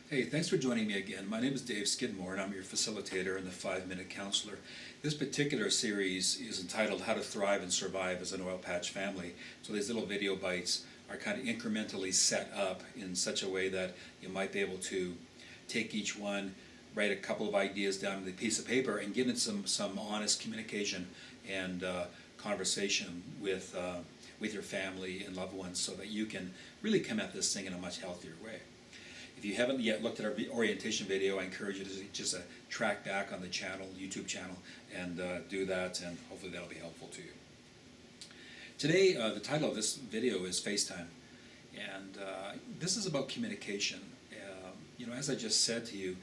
Hey, thanks for joining me again. My name is Dave Skidmore, and I'm your facilitator and the 5-Minute Counselor. This particular series is entitled How to Thrive and Survive as an Oilpatch Family. So these little video bites are kind of incrementally set up in such a way that you might be able to take each one, write a couple of ideas down on a piece of paper, and get in some honest communication and conversation with your family and loved ones so that you can really come at this thing in a much healthier way. If you haven't yet looked at our orientation video, I encourage you to just track back on the channel, YouTube channel, and do that, and hopefully that'll be helpful to you. Today, the title of this video is FaceTime, and this is about communication. As I just said to you,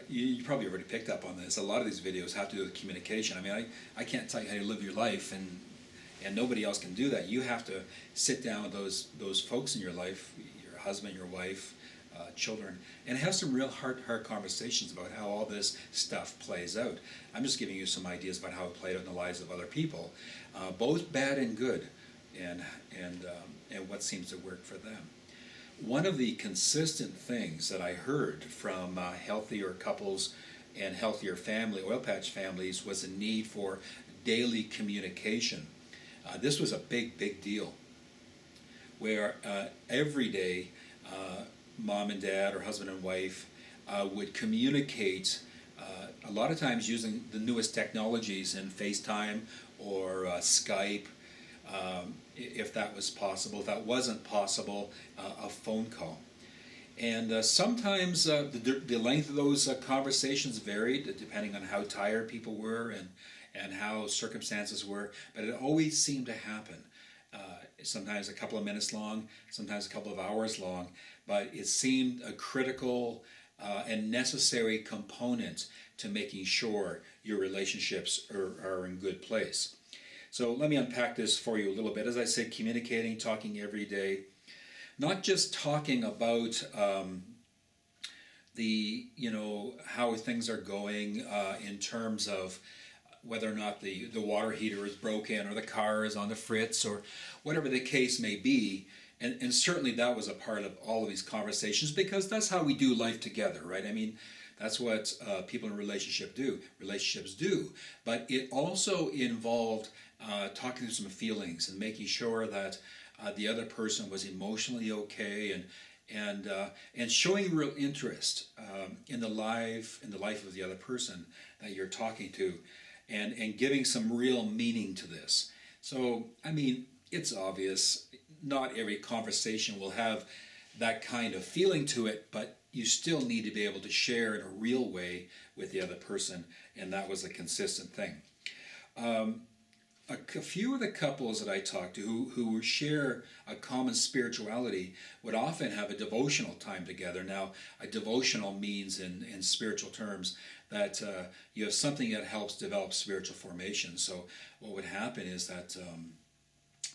you probably already picked up on this. A lot of these videos have to do with communication. I mean, I can't tell you how to live your life, and nobody else can do that. You have to sit down with those folks in your life, your husband, your wife, children, and have some real hard conversations about how all this stuff plays out. I'm just giving you some ideas about how it played out in the lives of other people, both bad and good, and what seems to work for them. One of the consistent things that I heard from healthier couples and healthier oilpatch families, was a need for daily communication. This was a big deal, where every day mom and dad or husband and wife would communicate, a lot of times using the newest technologies in FaceTime or Skype, if that was possible. If that wasn't possible, a phone call. And sometimes the length of those conversations varied depending on how tired people were and how circumstances were, but it always seemed to happen. Sometimes a couple of minutes long, sometimes a couple of hours long, but it seemed a critical and necessary component to making sure your relationships are in good place. So let me unpack this for you a little bit. As I said, communicating, talking every day, not just talking about how things are going in terms of whether or not the water heater is broken or the car is on the fritz or whatever the case may be. And certainly that was a part of all of these conversations, because that's how we do life together, right? I mean, that's what people in relationships do. But it also involved talking through some feelings and making sure that the other person was emotionally okay, and showing real interest in the life of the other person that you're talking to, and giving some real meaning to this. So, I mean, it's obvious not every conversation will have that kind of feeling to it, but you still need to be able to share in a real way with the other person, and that was a consistent thing. A few of the couples that I talked to who share a common spirituality would often have a devotional time together. Now, a devotional means in spiritual terms that you have something that helps develop spiritual formation. So what would happen is that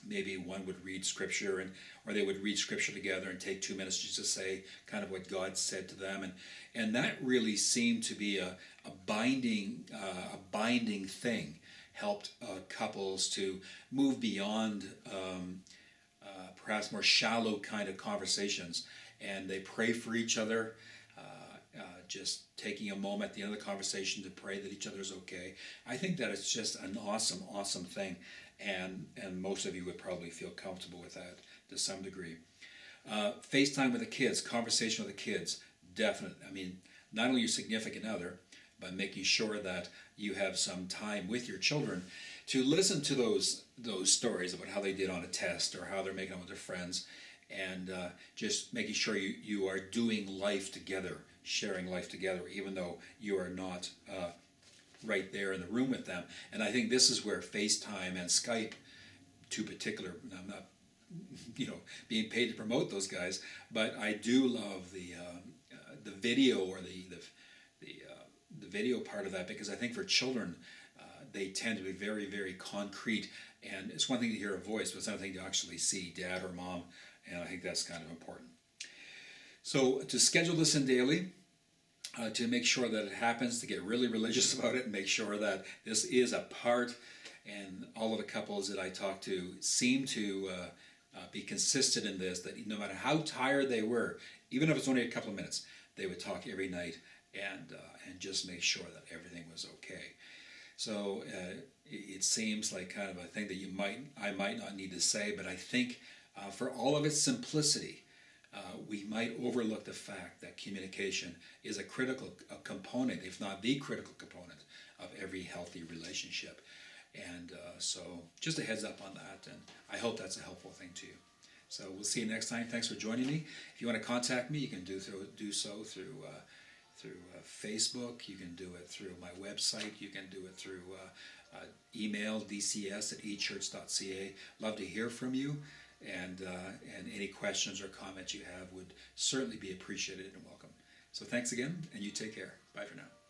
maybe one would read scripture, or they would read scripture together and take 2 minutes just to say kind of what God said to them, and that really seemed to be a binding thing. Helped couples to move beyond perhaps more shallow kind of conversations, and they pray for each other, just taking a moment at the end of the conversation to pray that each other's okay. I think that it's just an awesome thing, and most of you would probably feel comfortable with that to some degree. FaceTime with the kids, conversation with the kids, definite. I mean, not only your significant other, but making sure that you have some time with your children to listen to those stories about how they did on a test or how they're making out with their friends, and just making sure you are doing life together, sharing life together, even though you are not right there in the room with them. And I think this is where FaceTime and Skype, I'm not being paid to promote those guys, but I do love the video, or the video part of that, because I think for children, they tend to be very concrete, and it's one thing to hear a voice, but it's another thing to actually see dad or mom, and I think that's kind of important. So to schedule this in daily, to make sure that it happens, to get really religious about it and make sure that this is a part, and all of the couples that I talk to seem to be consistent in this, that no matter how tired they were, even if it's only a couple of minutes, they would talk every night and just make sure that everything was okay. So it seems like kind of a thing that I might not need to say, but I think for all of its simplicity, we might overlook the fact that communication is a critical component, if not the critical component, of every healthy relationship. And so just a heads up on that, and I hope that's a helpful thing to you. So we'll see you next time. Thanks for joining me. If you want to contact me, you can do so through Facebook. You can do it through my website. You can do it through email, dcs@echurch.ca. Love to hear from you, and any questions or comments you have would certainly be appreciated and welcome. So thanks again, and you take care. Bye for now.